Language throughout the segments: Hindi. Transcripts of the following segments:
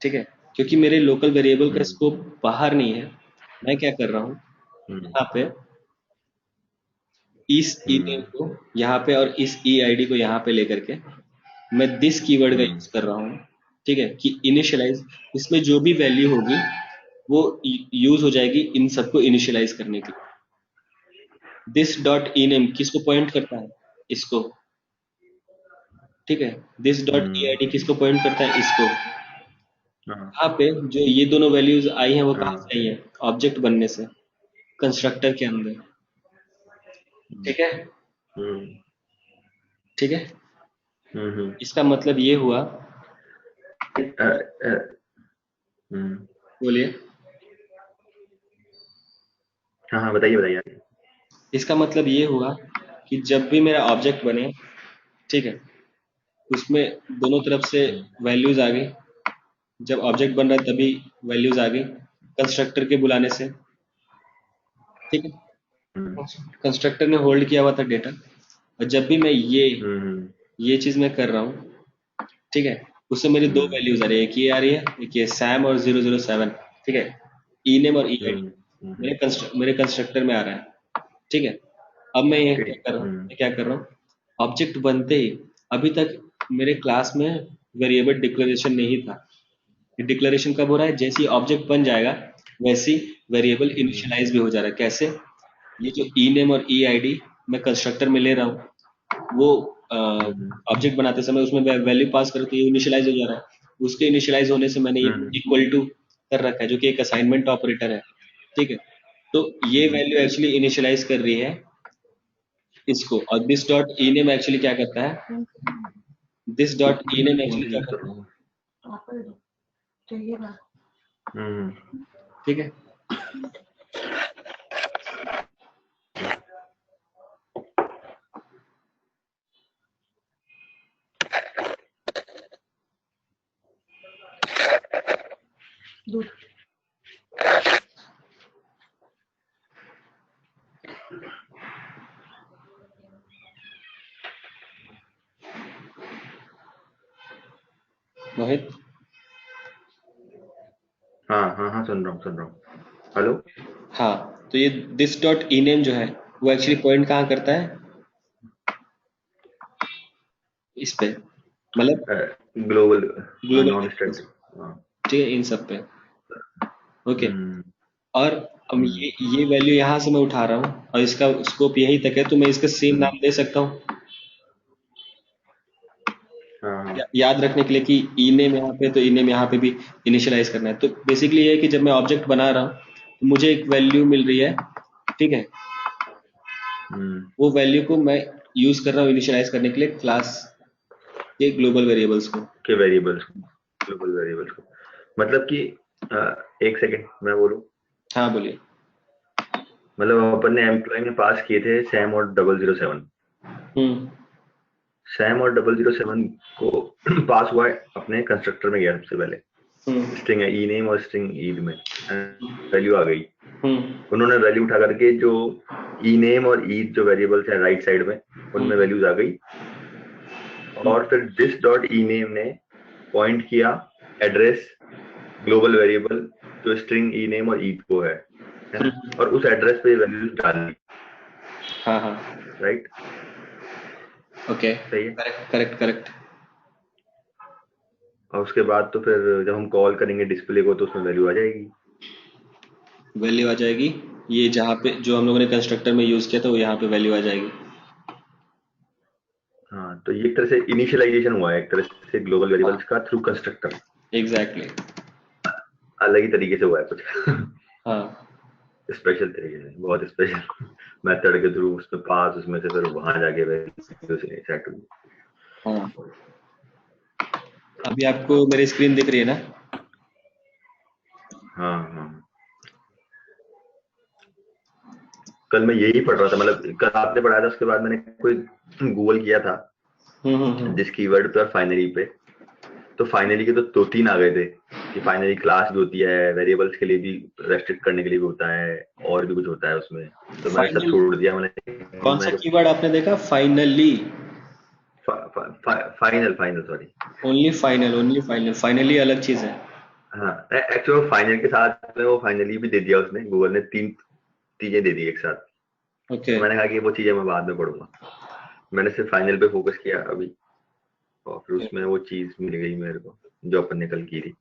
ठीक है, क्योंकि मेरे लोकल वेरिएबल का हम्म स्कोप बाहर नहीं है। मैं क्या कर रहा हूँ, हम्म यहाँ पे इस ई नेम हम्म को यहाँ पे और इस ई आईडी को यहाँ पे लेकर के मैं दिस कीवर्ड का हम्म यूज कर रहा हूँ। ठीक है, कि इनिशियलाइज, इसमें जो भी वैल्यू होगी वो यूज हो जाएगी इन सबको इनिशियलाइज करने के लिए। दिस डॉट ई नेम किसको पॉइंट करता है, इसको। ठीक है, this dot E hmm, I D किसको पॉइंट करता है, इसको। हाँ यहाँ पे जो ये दोनों वैल्यूज आई हैं वो कहाँ हाँ से आई है, ऑब्जेक्ट बनने से, कंस्ट्रक्टर के अंदर। हम्म ठीक है, हम्म ठीक है, हम्म इसका मतलब ये हुआ। अ, अ, हम्म, बोलिए। हाँ हाँ बताइए बताइए आगे। इसका मतलब ये हुआ कि जब भी मेरा ऑब्जेक्ट बने, ठीक है, उसमें दोनों तरफ से हम्म वैल्यूज आ गई। जब ऑब्जेक्ट बन रहा है तभी वैल्यूज आ गई कंस्ट्रक्टर के बुलाने से। ठीक है, हम्म कंस्ट्रक्टर ने होल्ड किया हुआ था डेटा, और जब भी मैं हम्म ये चीज मैं कर रहा हूँ, ठीक है, उससे मेरी दो हम्म वैल्यूज आ रही है, एक ये आ रही है, एक ये सैम और 007। ठीक है, ई नेम और ई आई डी हम्म हम्म मेरे कंस्ट्रक्टर में आ रहा है। ठीक है, अब मैं ये क्या ठीक कर रहा हूँ, मैं क्या कर रहा हूँ, ऑब्जेक्ट बनते ही अभी तक मेरे क्लास में वेरिएबल डिक्लेरेशन नहीं था। डिक्लेरेशन कब हो रहा है, जैसे ही ऑब्जेक्ट बन जाएगा वैसे ही वेरिएबल हम्म इनिशियलाइज भी हो जा रहा है। कैसे, ये जो ई नेम और ई आई डी मैं कंस्ट्रक्टर में ले रहा हूँ, वो हम्म ऑब्जेक्ट बनाते समय उसमें वैल्यू पास करो तो ये इनिशियलाइज हो जा रहा है। उसके इनिशियलाइज होने से मैंने ये हम्म इक्वल टू कर रखा है, जो कि एक असाइनमेंट ऑपरेटर है। ठीक है, तो ये हम्म वैल्यू एक्चुअली इनिशियलाइज कर रही है इसको, और this dot e name actually क्या करता है, दिस डॉट ई मैं नेम फोन एक्चुअली से क्या यूज कर करता रहा है। हूँ। हम्म ठीक है, मोहित। हाँ हाँ हाँ सुन रहा हूँ। हेलो। हाँ, तो ये दिस डॉट ई नेम जो है वो एक्चुअली पॉइंट कहाँ करता है, इस पे, मतलब global. Global non variables. Static. हाँ। ठीक है, इन सब पे। ओके, हम्म और अब हम्म ये वैल्यू यहाँ से मैं उठा रहा हूँ और इसका स्कोप यहीं तक है, तो मैं इसका सेम हम्म नाम दे सकता हूँ। हाँ हाँ याद रखने के लिए कि ई नेम यहाँ पे, तो ई नेम यहाँ पे भी इनिशियलाइज करना है। तो बेसिकली ये है कि जब मैं ऑब्जेक्ट बना रहा हूँ तो मुझे एक वैल्यू मिल रही है। ठीक है, हम्म वो वैल्यू को मैं यूज कर रहा हूँ इनिशियलाइज करने के लिए क्लास के ग्लोबल वेरिएबल्स को। के वेरिएबल्स को, ग्लोबल वेरिएबल्स को, मतलब कि अ, एक सेकंड मैं बोलूँ। हाँ बोलिए। मतलब अपन ने एम्प्लॉय में पास किए थे सैम और 007। हम्म सैम और 007 को पास हुआ है, अपने कंस्ट्रक्टर में गया सबसे पहले। हम्म स्ट्रिंग है ई नेम और स्ट्रिंग ईद में वैल्यू आ गई। हम्म उन्होंने वैल्यू उठा करके जो ई नेम और ईद जो वेरिएबल्स है राइट साइड में, उनमें हम्म वैल्यूज आ गई। हम्म और फिर दिस डॉट ई नेम ने पॉइंट किया एड्रेस ग्लोबल वेरिएबल जो स्ट्रिंग ई नेम और ईद को है ना। और उस एड्रेस पे वैल्यूज डाली। हाँ हाँ, राइट। ओके, सही है। Correct correct correct. और उसके बाद तो फिर जब हम कॉल करेंगे डिस्प्ले को तो उसमें वैल्यू आ जाएगी। वैल्यू आ जाएगी, ये जहाँ पे जो हम लोगों ने कंस्ट्रक्टर में यूज किया था वो यहाँ पे वैल्यू आ जाएगी। हाँ, तो ये एक तरह से इनिशियलाइजेशन हुआ है एक तरह से ग्लोबल हाँ, वेरिएबल्स का थ्रू कंस्ट्रक्टर। एग्जैक्टली। अलग ही तरीके से हुआ है कुछ। हाँ स्पेशल तरीके से, बहुत स्पेशल मेथड के थ्रू उसमें पास, उसमें से फिर वहां जाके वैल्यू से सेट हुई। हाँ, अभी आपको मेरी स्क्रीन दिख रही है ना। हाँ हाँ। कल मैं यही पढ़ रहा था, मतलब कल आपने पढ़ाया था उसके बाद मैंने कोई गूगल किया था हम्म। जिस कीवर्ड पे और फाइनली पे। तो फाइनली के तो दो तीन आ गए थे कि फाइनली क्लास भी होती है, वेरिएबल्स के लिए भी रेस्ट्रिक्ट करने के लिए भी होता है, और भी कुछ होता है उसमें। तो मैंने सब फाइनल, छोड़ दिया, मैंने कौन सा मैं तो कीवर्ड आपने देखा, finally? Final final sorry. Only final, only final, finally अलग चीज है। हाँ, एक्चुअली फाइनल के साथ में वो फाइनली भी दे दिया उसने, गूगल ने 3 चीजें दे दी एक साथ। ओके। तो मैंने कहा कि वो चीजें मैं बाद में पढ़ूंगा, मैंने सिर्फ फाइनल पे फोकस किया अभी, और फिर उसमें वो चीज मिल गई मेरे को जो अपन ने कल की थी।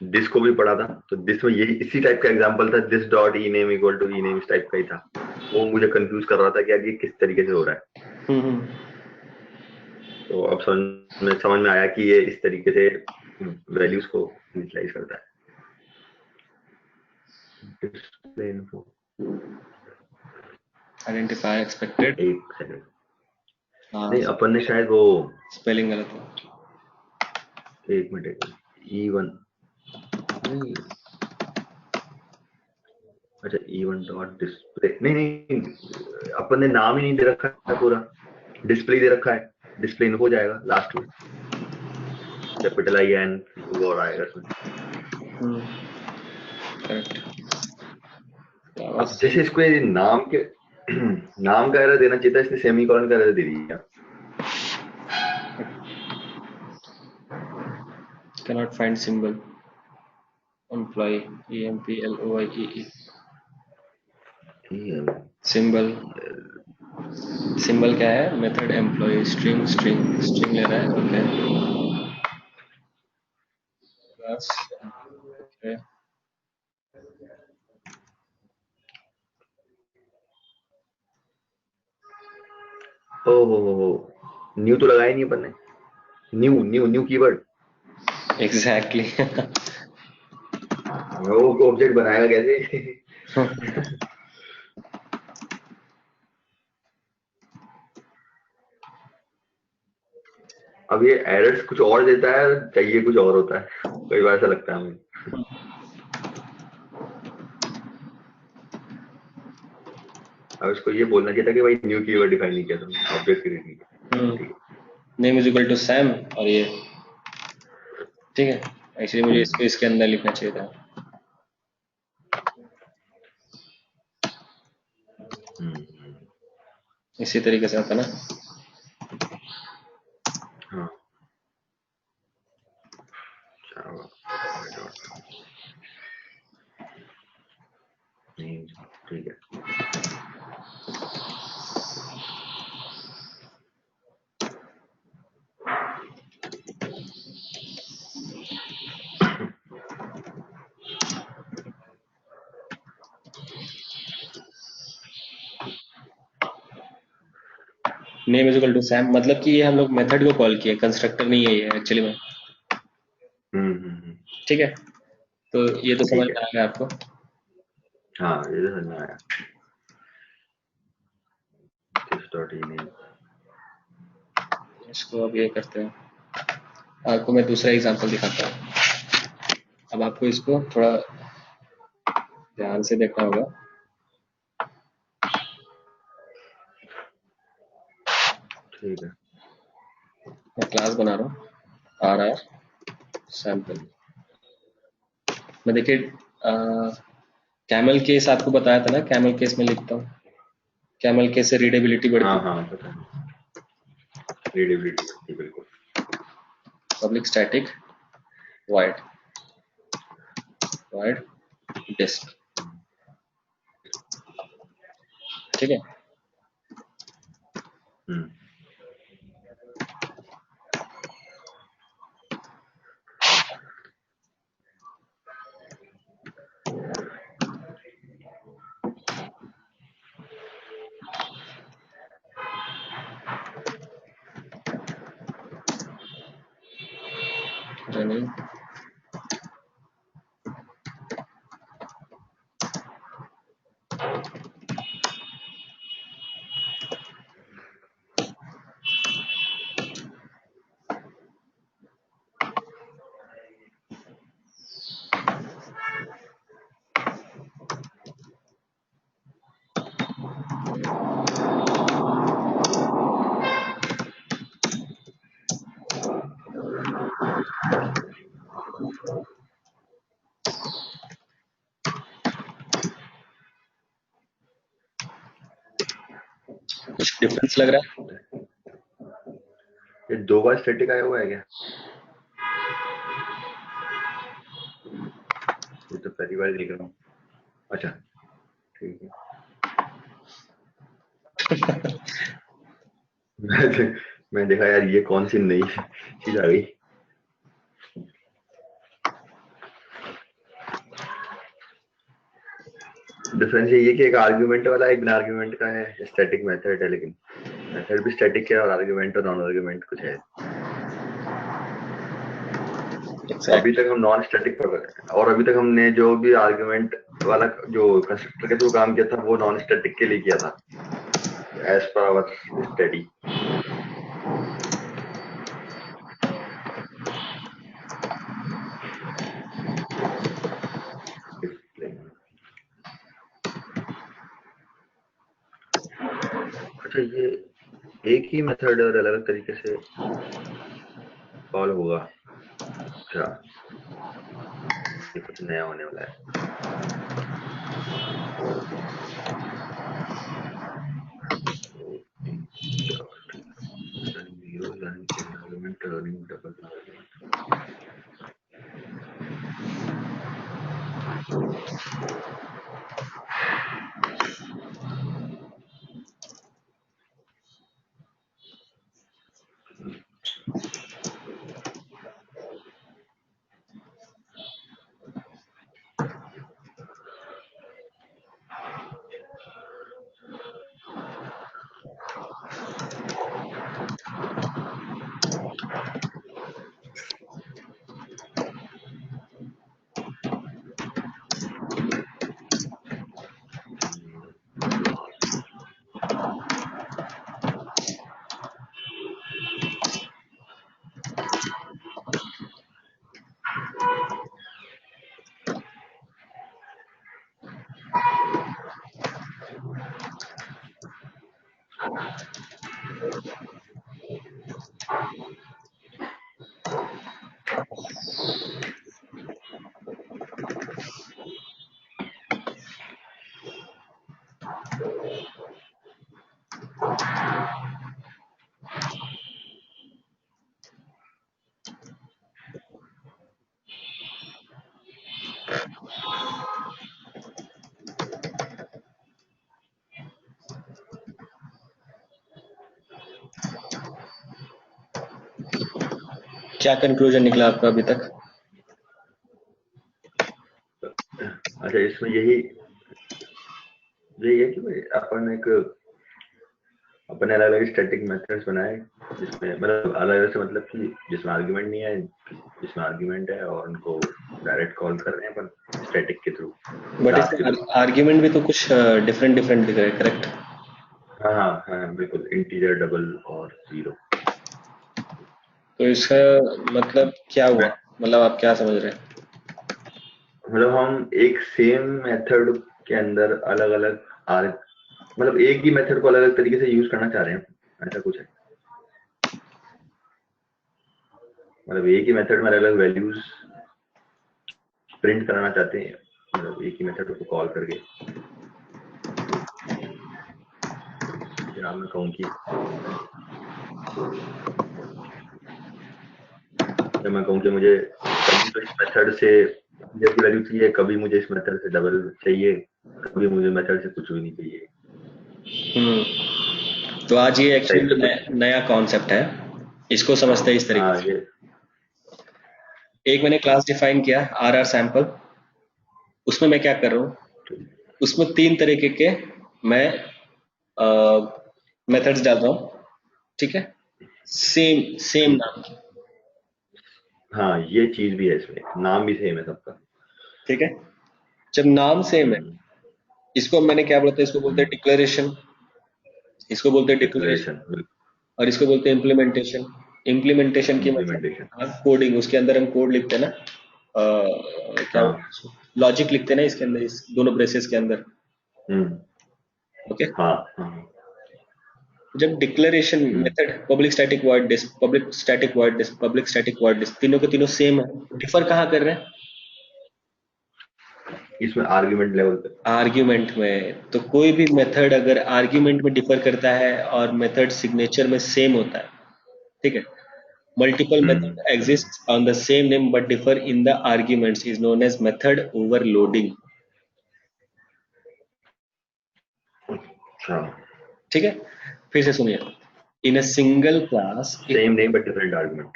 दिस को भी पढ़ा था, तो दिस में यही इसी टाइप का एग्जांपल था, this dot e name equal to e name, इस टाइप का ही था। वो मुझे कंफ्यूज कर रहा था कि यार ये किस तरीके से हो रहा है। हम्म। तो अब समझ में आया कि ये इस तरीके से वैल्यूज को इनिशियलाइज करता है। Display info, identify expected. एक सेकंड, हाँ, नहीं अपन ने शायद वो, स्पेलिंग गलत है। एक मिनट, E1 नहीं, अच्छा E1 डॉट डिस्प्ले, नहीं नहीं, अपन ने नाम ही नहीं दे रखा है पूरा, डिस्प्ले दे रखा है, डिस्प्ले इन्फो जाएगा लास्ट में, कैपिटल IN और आएगा इसमें। करेक्ट। अब जैसे इसको ये नाम के नाम का एरर देना चाहिए था, इसने सेमीकोलन का एरर दे दिया। cannot find symbol employee employee symbol. Symbol क्या है? Method employee string string string ले रहा है। ओके बस। ओके ओ हो, न्यू तो लगाया नहीं अपन ने, new new new keyword, exactly. वो ऑब्जेक्ट बनाएगा कैसे? अब ये एरर्स कुछ और देता है, चाहिए कुछ और होता है, कई बार ऐसा लगता है हमें। अब इसको ये बोलना चाहिए था कि भाई न्यू कीवर्ड डिफाइन नहीं किया तुमने, ऑब्जेक्ट क्रिएट नहीं किया। ठीक name is equal to Sam, और ये ठीक है। एक्चुअली मुझे इसको इसके अंदर लिखना चाहिए था। है। इसी तरीके से आता ना। हाँ, Java, dot, नहीं, ठीक है। Name is equal to Sam मतलब कि ये हम लोग मेथड को कॉल किए, कंस्ट्रक्टर नहीं है ये एक्चुअली में। हम्म, ठीक है, तो ये तो समझ ठीक में है। आ गया आपको। हाँ, ये तो समझ में आया। दिस डॉट ई नेम, इसको अब ये करते हैं, आपको मैं दूसरा एग्जांपल दिखाता हूँ। अब आपको इसको थोड़ा ध्यान से देखना होगा। ठीक है। मैं क्लास बना रहा हूँ RR सैंपल। मैं देखिए कैमल केस आपको बताया था ना, कैमल केस में लिखता हूँ, कैमल केस से रीडेबिलिटी बढ़ती हाँ है। हाँ, पता है, रीडेबिलिटी बढ़ती, बिल्कुल। Public static void void disk, ठीक है। हम्म, रनिंग कुछ डिफरेंस लग रहा है? ये 2 बार स्टैटिक आया हुआ है क्या? पहली बार देख रहा हूँ। अच्छा ठीक है। मैं देखा यार ये कौन सी नई चीज आ गई। डिफरेंस ये है कि एक आर्गुमेंट वाला एक बिना आर्गुमेंट का है, स्टैटिक मेथड है, लेकिन मेथड भी स्टैटिक है और आर्गुमेंट और नॉन आर्गुमेंट कुछ है। अभी तक हम नॉन स्टैटिक पढ़ रहे हैं और अभी तक हमने जो भी आर्गुमेंट वाला जो कंस्ट्रक्टर के थ्रू काम किया था वो नॉन स्टैटिक के लिए किया था, एज पर आवर स्टडी। अच्छा ये एक ही मेथड और अलग अलग तरीके से कॉल होगा। अच्छा ये कुछ नया होने वाला है। क्या कंक्लूजन निकला आपका अभी तक? अच्छा इसमें यही है कि भाई अपन अलग अलग स्टैटिक मेथड्स बनाए जिसमें मतलब अलग अलग से मतलब कि जिसमें आर्गुमेंट नहीं है, जिसमें आर्गुमेंट है, और उनको डायरेक्ट कॉल कर रहे हैं अपन स्टैटिक के थ्रू, बट क्लास के इसमें थ्रू। आर्ग्यूमेंट भी तो कुछ डिफरेंट डिफरेंट दिख रहा है, करेक्ट? हाँ हाँ हाँ बिल्कुल, इंटीजर, डबल और जीरो। तो इसका मतलब क्या हुआ? मतलब आप क्या समझ रहे हैं? मतलब हम एक सेम मेथड के अंदर अलग अलग मतलब एक ही मेथड को अलग अलग तरीके से यूज करना चाह रहे हैं, ऐसा कुछ है। मतलब एक ही मेथड में अलग अलग वैल्यूज प्रिंट कराना चाहते हैं, मतलब एक ही मेथड को कॉल करके। मैं कहूँ कि मैं कहूँ कि मुझे कभी तो इस मेथड से जब वैल्यू चाहिए, कभी मुझे इस मेथड से डबल चाहिए, कभी मुझे मेथड से कुछ भी नहीं चाहिए। तो आज ये टाइप से एक्चुअली कुछ। नया कॉन्सेप्ट है, इसको समझते हैं इस तरीके हाँ से। ये एक मैंने क्लास डिफाइन किया आर आर सैंपल, उसमें मैं क्या कर रहा हूँ, उसमें 3 तरीके के मैं मेथड्स डाल रहा हूँ, ठीक है, सेम सेम ठीक है। नाम की, हाँ ये चीज भी है, इसमें नाम भी सेम है सबका। ठीक है। जब नाम सेम है, हम्म, इसको मैंने क्या बोलते हैं, इसको बोलते हैं डिक्लेरेशन, इसको बोलते हैं डिक्लेरेशन, डिक्लेरेशन, और इसको बोलते हैं इम्प्लीमेंटेशन। इम्प्लीमेंटेशन की इम्प्लीमेंटेशन। मतलब कोडिंग, उसके अंदर हम कोड लिखते हैं ना, क्या हाँ। बोलते हैं, लॉजिक लिखते हैं ना इसके अंदर, इस दोनों ब्रेसेस के अंदर। हम्म। ओके। हाँ हाँ। जब declaration hmm. Method public static void disc, public static void disc, public static void disc, तीनों के तीनों सेम है, डिफर कहाँ कर रहे हैं? इसमें आर्ग्यूमेंट लेवल पे। आर्ग्यूमेंट में। तो कोई भी मेथड अगर आर्ग्यूमेंट में डिफर करता है और मेथड सिग्नेचर में सेम होता है, ठीक है, multiple method exists on the same name but differ in the arguments is known as method overloading. अच्छा, ठीक है, फिर से सुनिए. In a single class, same name but different argument.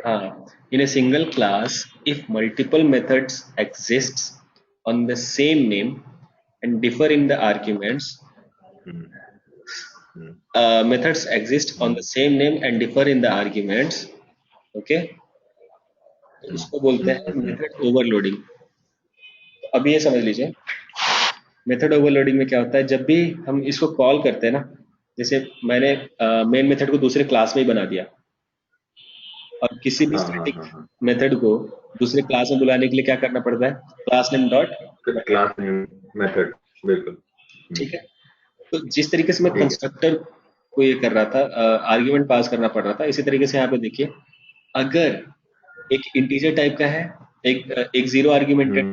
in a single class, if multiple methods exists on the same name and differ in the arguments, methods exist on the same name and differ in the arguments. Okay, तो इसको बोलते हैं मेथड ओवरलोडिंग. अभी ये समझ लीजिए, मेथड ओवरलोडिंग में क्या होता है, जब भी हम इसको कॉल करते हैं ना, जैसे मैंने मेन मेथड को दूसरे क्लास में ही बना दिया, और किसी भी स्टैटिक मेथड को दूसरे क्लास में बुलाने के लिए क्या करना पड़ता है, class name dot class name method. बिल्कुल ठीक है. तो जिस तरीके से मैं कंस्ट्रक्टर को ये कर रहा था, आर्ग्यूमेंट पास करना पड़ रहा था, इसी तरीके से यहाँ पे देखिए, अगर एक इंटीजर टाइप का है, एक जीरो आर्ग्यूमेंटेड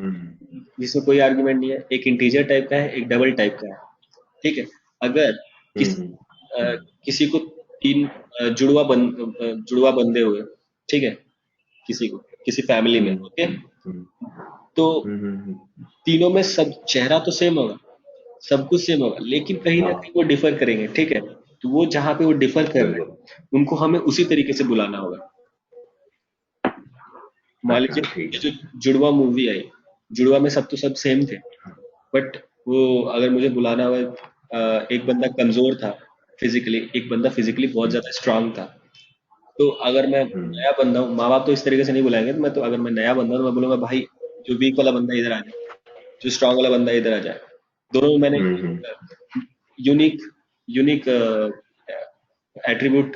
जिसमें कोई आर्ग्यूमेंट नहीं है, एक इंटीजर टाइप का है, एक डबल टाइप का है. ठीक है, अगर किसी को तीन जुड़वा बंदे हुए, ठीक है, किसी फैमिली में, ओके, तो तीनों में सब चेहरा तो सेम होगा, सब कुछ सेम होगा, लेकिन कहीं ना कहीं वो डिफर करेंगे. ठीक है, तो वो जहां पे वो डिफर कर रहे हैं उनको हमें उसी तरीके से बुलाना होगा. मान लीजिए जो जुड़वा मूवी आई, जुड़वा में सब सेम थे, बट वो अगर मुझे बुलाना हो, एक बंदा कमजोर था फिजिकली, एक बंदा फिजिकली बहुत ज्यादा स्ट्रांग था, तो अगर मैं नया बंदा हूँ, माँ बाप तो इस तरीके से नहीं बुलाएंगे, तो मैं तो अगर मैं नया बंदा हूँ तो मैं बोलूंगा भाई जो वीक वाला बंदा इधर आ जाए, जो स्ट्रांग वाला बंदा इधर आ जाए. दोनों में मैंने यूनिक एट्रीब्यूट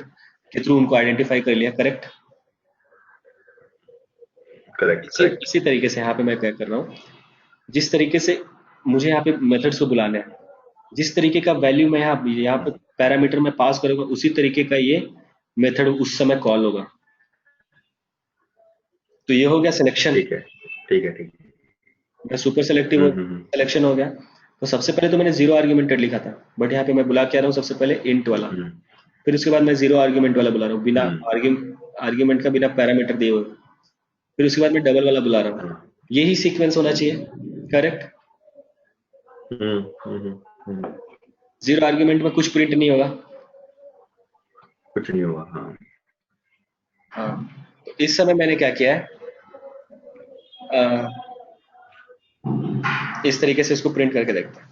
के थ्रू उनको आइडेंटिफाई कर लिया. करेक्ट. इसी तरीके से यहाँ पे मैं क्या कर रहा हूँ, जिस तरीके से मुझे यहाँ पे मेथड्स को बुलाना है, जिस तरीके का वैल्यू मैं यहाँ पे पैरामीटर में पास करूंगा, उसी तरीके का ये मेथड उस समय कॉल होगा. तो ये हो गया सिलेक्शन. ठीक है, ठीक है, ठीक है. सुपर सेलेक्टिव सिलेक्शन हो गया. तो सबसे पहले तो मैंने जीरो आर्ग्यूमेंटेड लिखा था, बट यहाँ पे मैं बुला के आ रहा हूँ सबसे पहले इंट वाला, फिर उसके बाद मैं जीरो आर्ग्यूमेंट वाला बुला रहा हूँ बिना आर्ग्यूमेंट का, बिना पैरामीटर दिए हुए, फिर उसके बाद मैं डबल वाला बुला रहा हूँ. यही सीक्वेंस होना चाहिए. करेक्ट. जीरो आर्ग्यूमेंट में कुछ प्रिंट नहीं होगा, कुछ नहीं होगा. हाँ. तो इस समय मैंने क्या किया है, इस तरीके से इसको प्रिंट करके देखते हैं.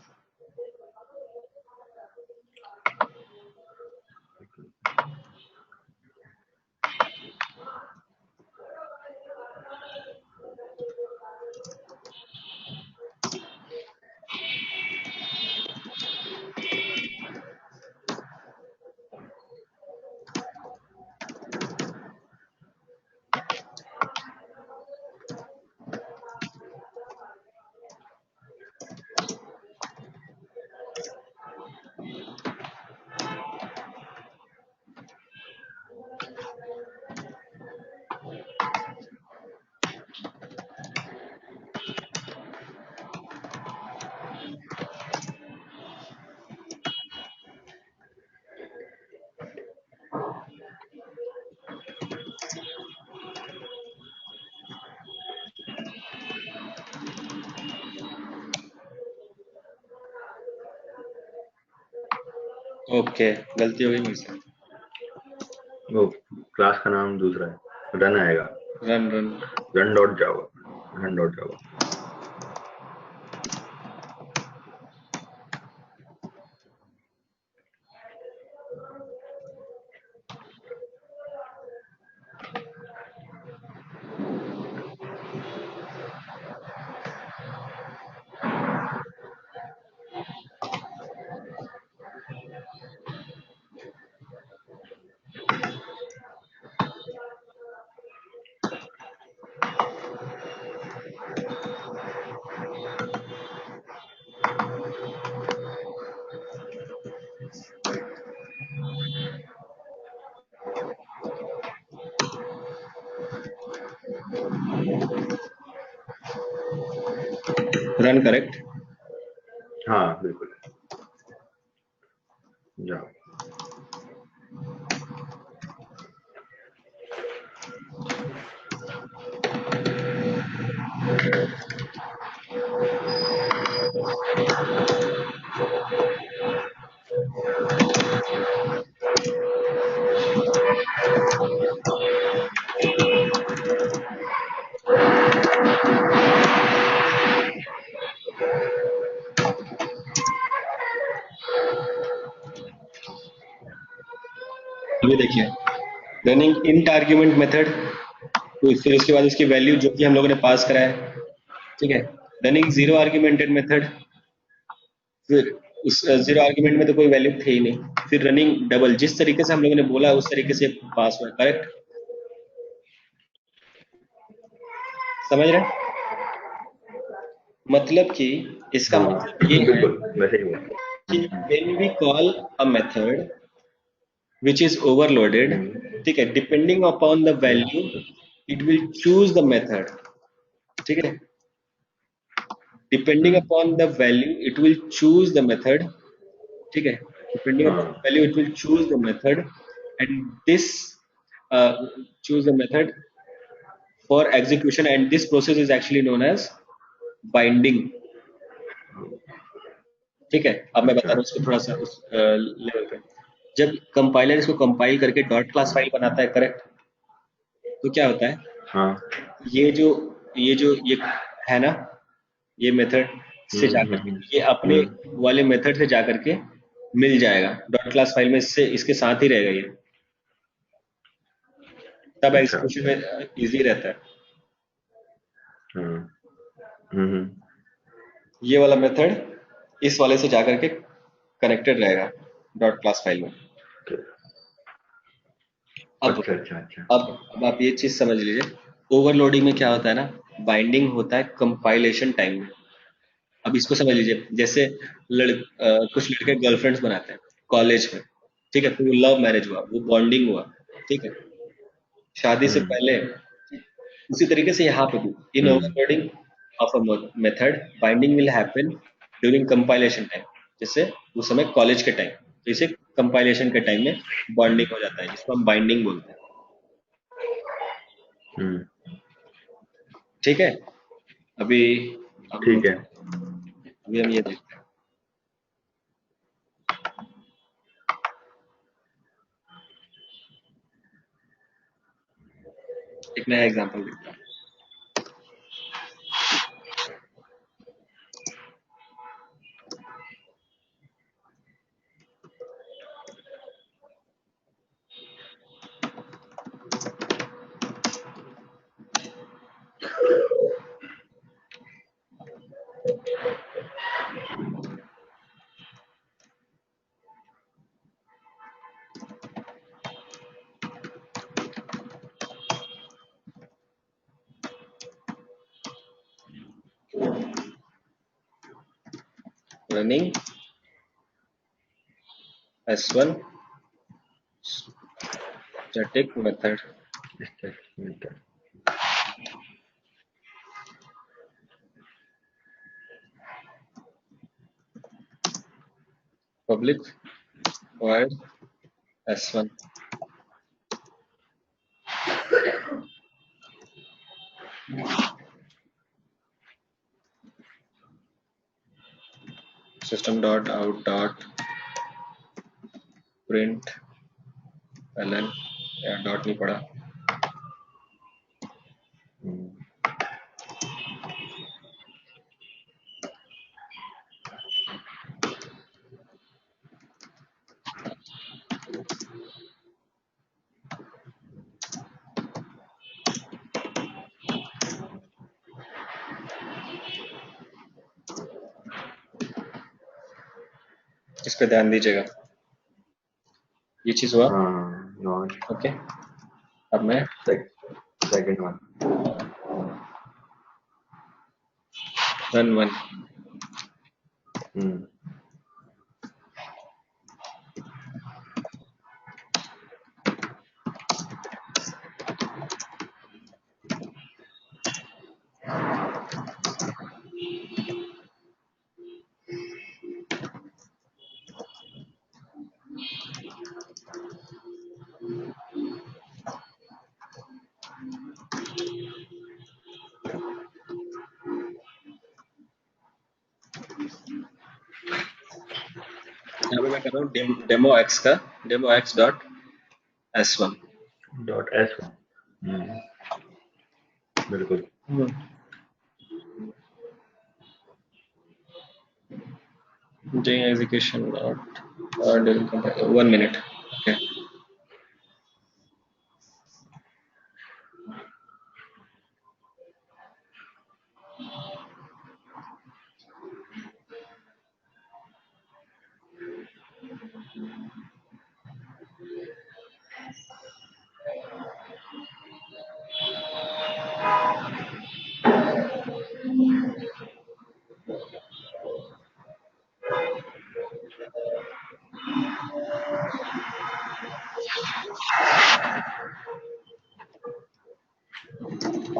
ओके, गलती हो गई मेरे से. वो क्लास का नाम दूसरा है, रन आएगा. रन डॉट जावा. रन. करेक्ट. हाँ बिल्कुल. जाओ. रनिंग इंट आर्ग्यूमेंट मेथड, तो फिर उसके बाद उसकी वैल्यू जो कि हम लोगों ने पास करा है, ठीक है। रनिंग जीरो आर्ग्यूमेंटेड मेथड, फिर उस जीरो आर्ग्यूमेंट में तो कोई वैल्यू थे ही नहीं, फिर रनिंग डबल, जिस तरीके से हम लोगों ने बोला उस तरीके से पास हुआ, करेक्ट, समझ रहे हैं? मतलब कि इसका हाँ मतलब ये है बिल्कुल वैसे ही हुआ। कि when we call a method which is overloaded, ठीक है, depending upon the value it will choose the method, ठीक है, depending upon the value it will choose the method, ठीक है, depending upon the value it will choose the method, and this choose the method for execution, and this process is actually known as binding, ठीक है। अब मैं बता अच्छा रहा हूँ इसको थोड़ा सा उस लेवल पे। जब कंपाइलर इसको कंपाइल करके डॉट क्लास फाइल बनाता है, करेक्ट, तो क्या होता है, हाँ ये जो ये है ना, ये मेथड से जाकर के ये अपने हम्म, वाले मेथड से जाकर के मिल जाएगा डॉट क्लास फाइल में, इससे इसके साथ ही रहेगा ये, तब अच्छा एग्जीक्यूशन में इजी रहता है। हम्म हम्म ये वाला मेथड इस वाले से जाकर के कनेक्टेड रहेगा डॉट क्लास फाइल में। अब अच्छा अच्छा अच्छा अब आप ये चीज समझ लीजिए, ओवरलोडिंग में क्या होता है ना, बाइंडिंग होता है कंपाइलेशन टाइम में। अब इसको समझ लीजिए, जैसे कुछ लड़के गर्लफ्रेंड्स बनाते हैं कॉलेज में, ठीक है, तो वो लव मैरिज हुआ, वो बॉन्डिंग हुआ, ठीक है, शादी से हम्म पहले। उसी तरीके से यहाँ पे भी in hmm overloading of a method binding will happen during compilation time, जैसे उस समय कॉलेज के टाइम, तो इसे कंपाइलेशन के टाइम में बॉन्डिंग हो जाता है, जिसको हम बाइंडिंग बोलते हैं, हम्म, ठीक है। अभी अब ठीक है अभी हम ये देखते हैं, एक नया एग्जांपल देखते हैं। Running S1 static method, public void S1, system dot out dot print ln, या डॉट नहीं पड़ा, इस पे ध्यान दीजिएगा, ये चीज हुआ, हाँ नॉट ओके। अब मैं सेकंड वन रन वन, हम्म यहाँ पे मैं कर रहा हूँ डेमो एक्स का, demo x dot S1, dot S one बिल्कुल doing execution dot during 1 minute, okay। हाँ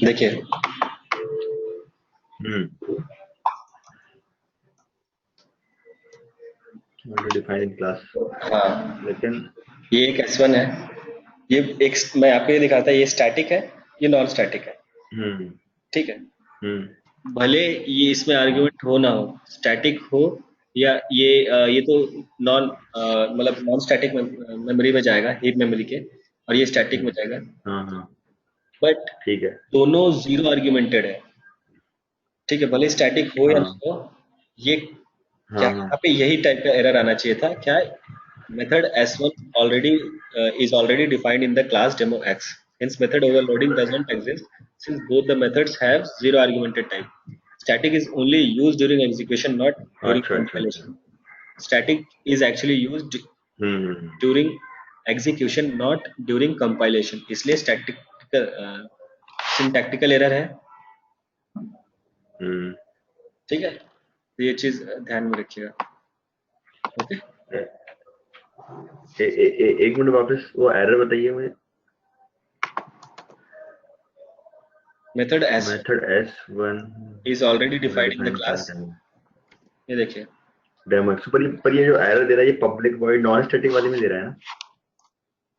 देखिए, ऑलरेडी डिफाइंड इन क्लास, हाँ लेकिन ये एक S1 है, ये एक, मैं आपको ये दिखाता है, ये स्टैटिक है, ये नॉन स्टैटिक है, हम्म ठीक है। हम्म भले ये इसमें आर्ग्यूमेंट हो ना हो, स्टैटिक हो या ये तो नॉन मतलब नॉन स्टैटिक मेमोरी में जाएगा, हीप मेमोरी के, और ये स्टैटिक में जाएगा, हाँ हाँ बट ठीक है, दोनों जीरो आर्ग्यूमेंटेड है, ठीक है, भले स्टैटिक हो या हाँ ना हो। ये क्या हाँ हाँ यहाँ पे यही टाइप का एरर आना चाहिए था क्या, method S1 already is already defined in the class demo X. Hence, method overloading doesn't exist since both the methods have zero argumented type. Static is only used during execution, not during अच्छा अच्छा अच्छा, compilation. Static is actually used hmm during execution, not during compilation. इसलिए static syntactical error है, हम्म ठीक है, तो ये चीज ध्यान में रखिएगा, ओके। एक मिनट वापस वो एरर बताइए मुझे। Method S method S1 is already defined in the define class, ये देखिए, डेमो, पर ये जो एरर दे रहा है ये पब्लिक वॉइड नॉन स्टैटिक वाले में दे रहा है ना,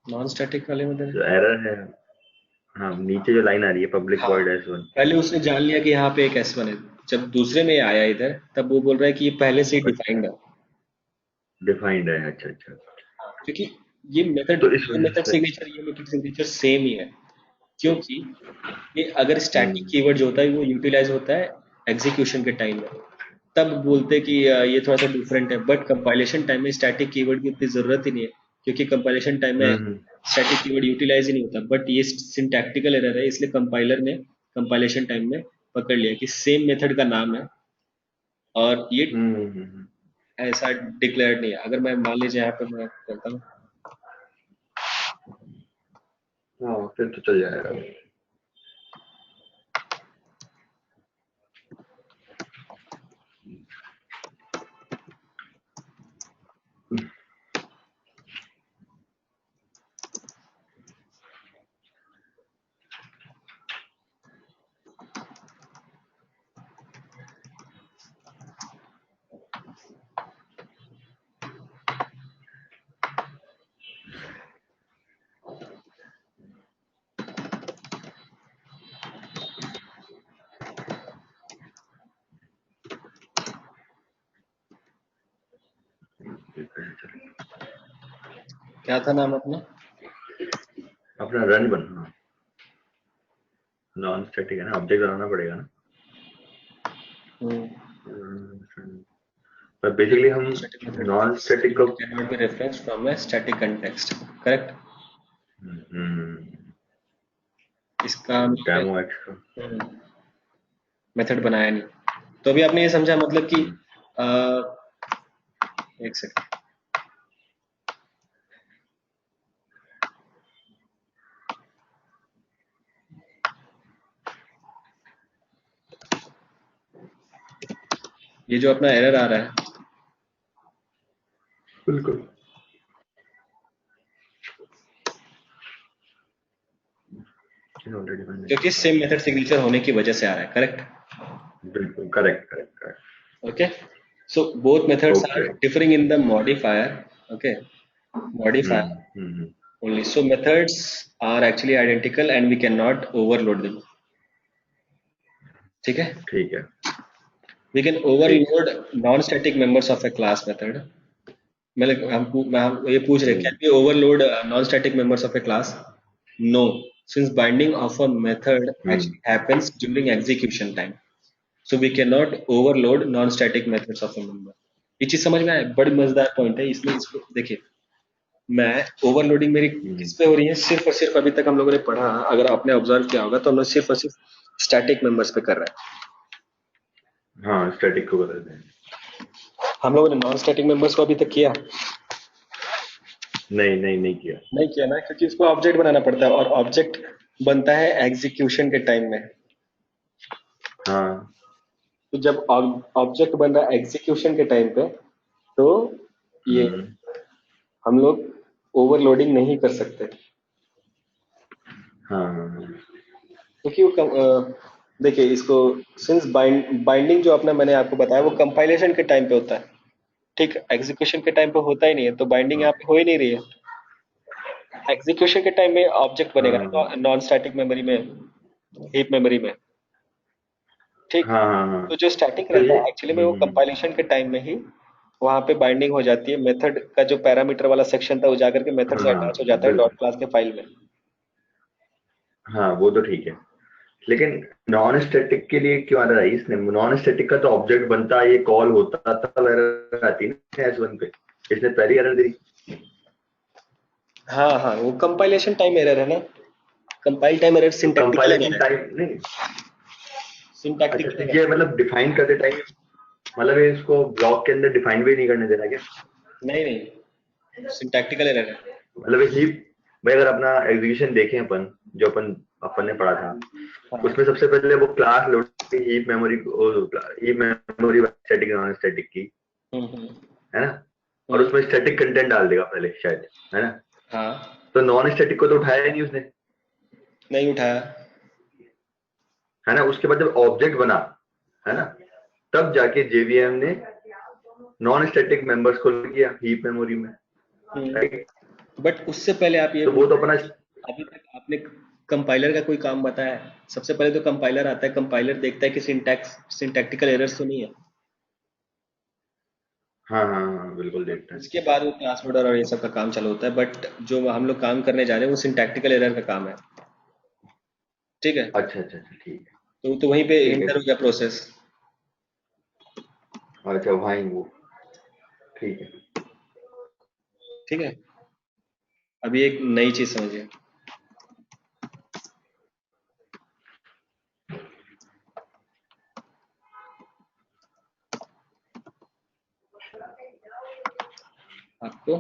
नॉन स्टैटिक वाले में जो एरर है। हाँ नीचे जो लाइन आ रही है पब्लिक हाँ, वॉइड S1, पहले उसने जान लिया कि यहाँ पे एक S1 है, जब दूसरे में आया इधर तब वो बोल रहा है कि ये पहले से ही डिफाइंड है, डिफाइंड है, अच्छा अच्छा, क्योंकि ये मेथड, तो इस ये वजह मेथड से सिग्नेचर, ये मेथड सिग्नेचर सेम ही है, क्योंकि ये अगर स्टैटिक हम्म कीवर्ड जो होता है वो यूटिलाइज होता है एग्जीक्यूशन के टाइम में, तब बोलते हैं कि ये थोड़ा सा डिफरेंट है, बट कंपाइलेशन टाइम में स्टैटिक कीवर्ड की उतनी जरूरत ही नहीं है, क्योंकि कंपाइलेशन टाइम में हम्म स्टैटिक कीवर्ड यूटिलाइज ही नहीं होता, बट ये सिंटैक्टिकल एरर है, इसलिए कंपाइलर ने कंपाइलेशन टाइम में पकड़ लिया कि सेम मेथड का नाम है, और ये हम्म। ऐसा डिक्लेयर्ड नहीं है। अगर मैं मान लीजिए यहाँ पे मैं करता हूँ, हाँ फिर तो चल जाएगा। क्या था नाम अपना, अपना रन बनना नॉन स्टैटिक है ना, ऑब्जेक्ट बनाना पड़ेगा ना, पर बेसिकली हम static method non X static को cannot be referenced from a static context, correct। इसका डेमो एक्स मेथड बनाया नहीं, तो अभी आपने ये समझा मतलब कि एक सेकंड, ये जो अपना एरर आ रहा है, बिल्कुल क्योंकि सेम मेथड सिग्नेचर होने की वजह से आ रहा है, करेक्ट, बिल्कुल correct correct correct okay, so both methods are okay differing in the modifier, okay, modifier only, so methods are actually identical and we cannot overload them, ठीक है। ठीक है We can overload non-static members of a class method, मतलब हम ये पूछ रहे हैं, can we overload non-static members of a class? No, since binding of a method actually happens during execution time, so we cannot overload non-static methods of a member, ये चीज समझ में आया, बड़ी मजेदार पॉइंट है इसमें। इसको देखिए, मैं ओवरलोडिंग मेरी किस पे हो रही है, सिर्फ और सिर्फ अभी तक हम लोगों ने पढ़ा, अगर आपने ऑब्जर्व किया होगा तो हमने सिर्फ और सिर्फ स्टैटिक मेंबर्स पे कर रहा हाँ, स्टैटिक को बदलते हैं। है। हम लोगों ने नॉन स्टैटिक मेंबर्स को अभी तक किया नहीं किया। नहीं किया ना, क्योंकि उसको ऑब्जेक्ट बनाना पड़ता है, और ऑब्जेक्ट बनता है एग्जीक्यूशन के टाइम में। हाँ। तो जब ऑब्जेक्ट बन रहा है एग्जीक्यूशन के टाइम पे, तो ये हम्म। हम लोग ओवरलोडिंग नहीं कर सकते, हाँ हाँ हाँ। क्योंकि वो देखिए इसको, सिंस बाइंडिंग जो अपना मैंने आपको बताया वो कंपाइलेशन के टाइम पे होता है, ठीक, एग्जीक्यूशन के टाइम पे होता ही नहीं है, तो बाइंडिंग यहाँ पे हो ही नहीं रही है। एग्जीक्यूशन के टाइम में ऑब्जेक्ट बनेगा ना हाँ नॉन स्टैटिक मेमोरी में, हीप मेमोरी में, ठीक। हाँ हाँ हाँ। तो जो स्टैटिक तो रहता ये है एक्चुअली में वो कंपाइलेशन के टाइम में ही वहां पे बाइंडिंग हो जाती है, मेथड का जो पैरामीटर वाला सेक्शन था वो जाकर के मेथड से हाँ अटैच हो जाता है डॉट बिल्कुल। क्लास के फाइल में। हाँ वो तो ठीक है, लेकिन नॉन स्टैटिक के लिए क्यों आ रहा है इसने? नॉन स्टैटिक का तो ऑब्जेक्ट बनता है, ये कॉल होता तब एरर आती है ना S1 पे। इसने पहली एरर दी। हाँ हाँ, वो कंपाइलेशन टाइम एरर है ना, कंपाइल टाइम एरर तो सिंटैक्टिकल कंपाइलेशन एरर है, टाइम नहीं। अच्छा, सिंटैक्टिकल तो एरर। ये मतलब डिफाइन करते टाइम, मतलब ये इसको ब्लॉक के अंदर डिफाइन भी नहीं करने दे रहा क्या? नहीं नहीं, सिंटैक्टिकल एरर है। मतलब ये हीप, भाई अगर अपना एग्जीक्यूशन देखें अपन, जो अपन अपन ने पढ़ा था, हाँ। उसमें सबसे पहले वो class load heap memory static non static की, हम्म। है ना? और हम्म। उसमें स्टैटिक कंटेंट डाल देगा पहले शायद, है ना? हाँ। तो नॉन स्टैटिक को तो उठाया ही नहीं उसने, नहीं उठाया। है ना? उसके बाद जब ऑब्जेक्ट बना, है ना, तब जाके जेवीएम ने नॉन स्टैटिक मेंबर्स को किया हीप मेमोरी में, राइट? बट उससे पहले आप ये तो बोल वो तो रहे अपना, हैं, अभी तक आपने कंपाइलर का कोई काम बताया है? सबसे पहले तो कंपाइलर आता है, कंपाइलर देखता है कि सिंटैक्टिकल एरर्स तो नहीं है, हाँ हाँ हाँ बिल्कुल देखता है। उसके बाद वो क्लास लोडर और ये सब का काम चालू होता है। बट जो हम लोग काम करने जा रहे हैं वो सिंटैक्टिकल एरर का काम है, ठीक है। अच्छा अच्छा अच्छा, ठीक है। तो वहीं पे ठीक है। इंटर हो गया प्रोसेस, अच्छा वहाँ ही वो, ठीक है। ठीक है। अभी एक नई चीज समझिए, आपको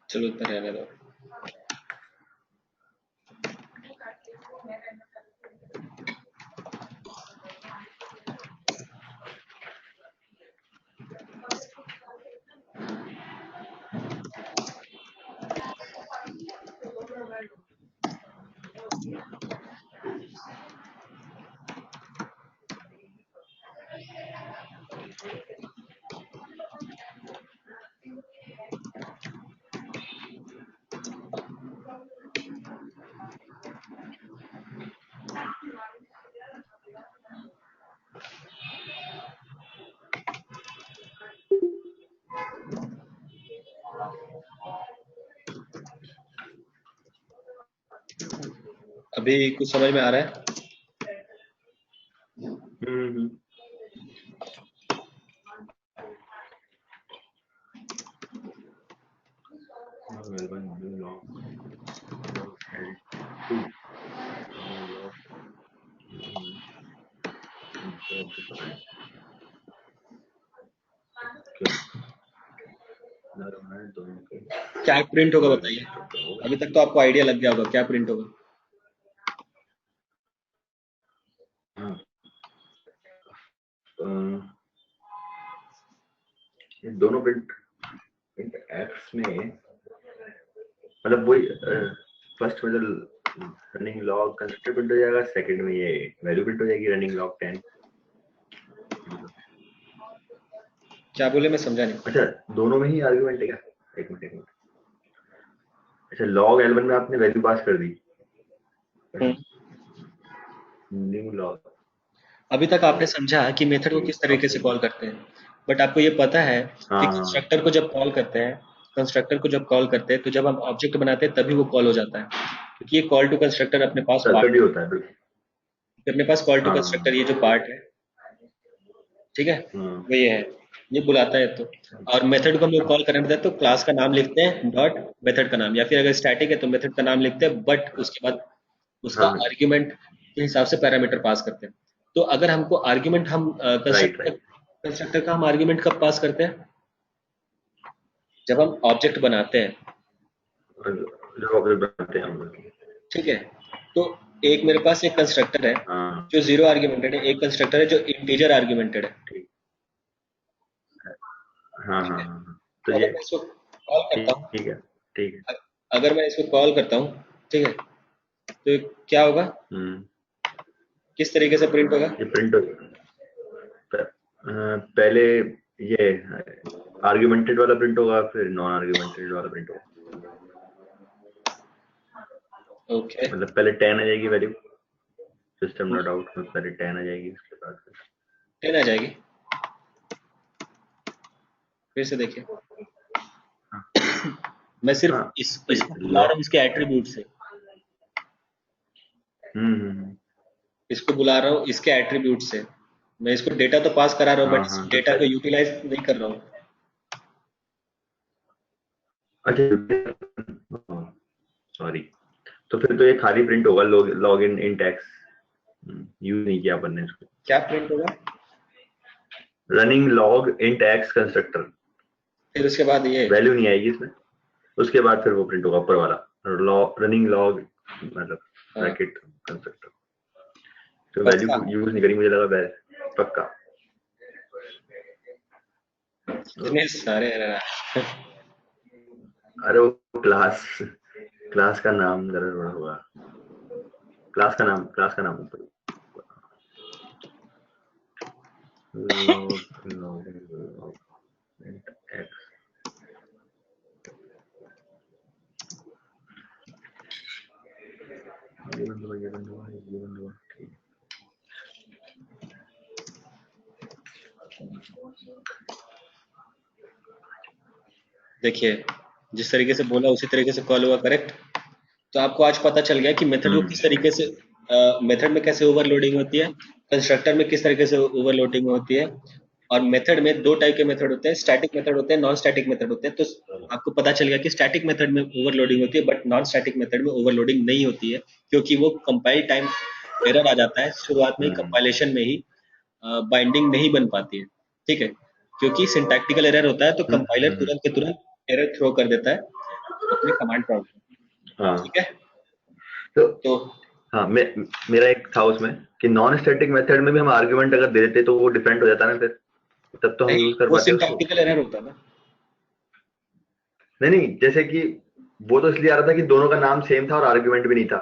चलो इतना रहने दो। अभी कुछ समझ में आ रहा है? हम्म। क्या प्रिंट होगा बताइए, अभी तक तो आपको आइडिया लग गया होगा क्या प्रिंट होगा। हाँ, ये दोनों प्रिंट एक्स में मतलब वही फर्स्ट में तो रनिंग लॉग कंस्ट्रक्टर प्रिंट हो जाएगा, सेकंड में ये वैल्यू प्रिंट हो जाएगी रनिंग लॉग 10। क्या बोले, मैं समझा नहीं। अच्छा दोनों में ही आर्गुमेंट है क्या? एक मिनट। अच्छा लॉग L1 में आपने वैल्यू पास कर दी, न्यू लॉग। अभी तक आपने समझा कि मेथड को किस तरीके से कॉल करते हैं, बट आपको ये पता है कि हाँ कंस्ट्रक्टर को जब कॉल करते हैं, तो जब हम ऑब्जेक्ट बनाते हैं तभी वो कॉल हो जाता है, क्योंकि ये कॉल टू कंस्ट्रक्टर अपने पास तभी पार्ट है। होता है बिल्कुल। अपने पास कॉल टू कंस्ट्रक्टर हाँ ये जो पार्ट है, ठीक है, हाँ वो ये है, ये बुलाता है। तो और मेथड को हम लोग कॉल करने हैं तो क्लास का नाम लिखते हैं डॉट मेथड का नाम, या फिर अगर स्टैटिक है तो मेथड का नाम लिखते हैं, बट उसके बाद उसका हाँ आर्ग्यूमेंट के हिसाब से पैरामीटर पास करते हैं। तो अगर हमको आर्ग्यूमेंट हम राइट कंस्ट्रक्टर राइट। कंस्ट्रक्टर का हम आर्ग्यूमेंट कब पास करते हैं, जब हम ऑब्जेक्ट बनाते हैं, जब ऑब्जेक्ट बनाते हैं हम लोग। ठीक है। तो एक मेरे पास एक कंस्ट्रक्टर है हाँ जो जीरो आर्ग्यूमेंटेड है, एक कंस्ट्रक्टर है जो इंटीजर आर्ग्यूमेंटेड है, ठीक। हाँ ठीक हाँ है। हाँ तो तो ये अगर मैं इसको कॉल करता हूँ, ठीक है ठीक है। अगर मैं इसको कॉल करता हूँ, ठीक है, तो क्या होगा, हम्म। किस तरीके से प्रिंट होगा। ये प्रिंट पहले ये आर्ग्यूमेंटेड वाला प्रिंट होगा, फिर नॉन आर्ग्यूमेंटेड वाला प्रिंट होगा। ओके, मतलब पहले 10 आ जाएगी वैल्यू, सिस्टम नॉट आउट में पहले 10 आ जाएगी, उसके बाद 10 आ जाएगी। फिर से देखिए, मैं सिर्फ हाँ भाई इसको बुला रहा हूँ इसके एट्रीब्यूट से, हम्म। इसको बुला रहा हूँ इसके एट्रीब्यूट से। मैं इसको डेटा तो पास करा रहा हूँ, हाँ बट इस हाँ तो डेटा को यूटिलाइज नहीं कर रहा हूँ। अच्छा सॉरी, तो फिर तो ये खाली प्रिंट होगा log in in tax, use नहीं किया अपन ने इसको। क्या प्रिंट होगा, running log in tax constructor, फिर उसके बाद ये वैल्यू नहीं आएगी इसमें, उसके बाद फिर वो प्रिंट होगा ऊपर वाला रनिंग लॉग मतलब ब्रैकेट कंस्ट्रक्टर। तो वैल्यू पक्का। यूज नहीं करी, मुझे लगा पक्का। इतने सारे अरे वो क्लास का नाम जरा बड़ा होगा, क्लास का नाम ऊपर log x। ये बंद हुआ ठीक है। देखिए, जिस तरीके से बोला उसी तरीके से कॉल हुआ, करेक्ट। तो आपको आज पता चल गया कि मेथड को किस तरीके से, मेथड में कैसे ओवरलोडिंग होती है, कंस्ट्रक्टर में किस तरीके से ओवरलोडिंग होती है। और मेथड में दो टाइप के मेथड होते हैं, स्टैटिक मेथड होते हैं, नॉन स्टैटिक मेथड होते हैं। तो आपको पता चल गया कि स्टैटिक मेथड में ओवरलोडिंग होती है, बट नॉन स्टैटिक मेथड में ओवरलोडिंग नहीं होती है, क्योंकि वो कंपाइल टाइम एरर आ जाता है शुरुआत में ही, कंपाइलेशन में ही बाइंडिंग नहीं बन पाती है, ठीक है। क्योंकि सिंटैक्टिकल एरर होता है तो कंपाइलर तुरंत के तुरंत एरर थ्रो कर देता है अपने कमांड प्रॉम्प्ट में, हाँ ठीक है। तो तो हाँ मेरा एक था उसमें कि नॉन स्टैटिक मेथड में भी हम आर्गुमेंट अगर दे देते तो वो डिफरेंट हो जाता ना, फिर तब तो हम नहीं, यूज कर वो पाते उसको। सिंटैक्टिकल एरर होता है ना। नहीं नहीं, जैसे कि वो तो इसलिए आ रहा था कि दोनों का नाम सेम था और आर्गुमेंट भी नहीं था।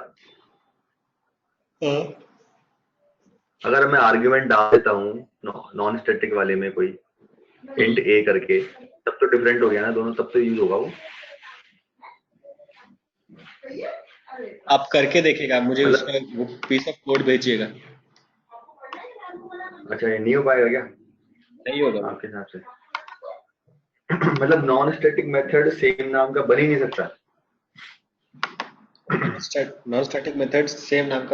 अगर मैं आर्गुमेंट डाल देता हूँ नॉन स्टैटिक वाले में कोई इंट ए करके, तब तो डिफरेंट हो गया ना दोनों, तब तो यूज होगा वो। आप करके देखिएगा, मुझे मतलब उसका वो पीस ऑफ कोड भेजिएगा। अच्छा ये नहीं हो पाएगा क्या नहीं होगा वो। आपके हिसाब से? मतलब नॉन स्टैटिक मेथड सेम नाम का बन ही नहीं सकता। नॉन स्टैटिक मेथड सेम नाम का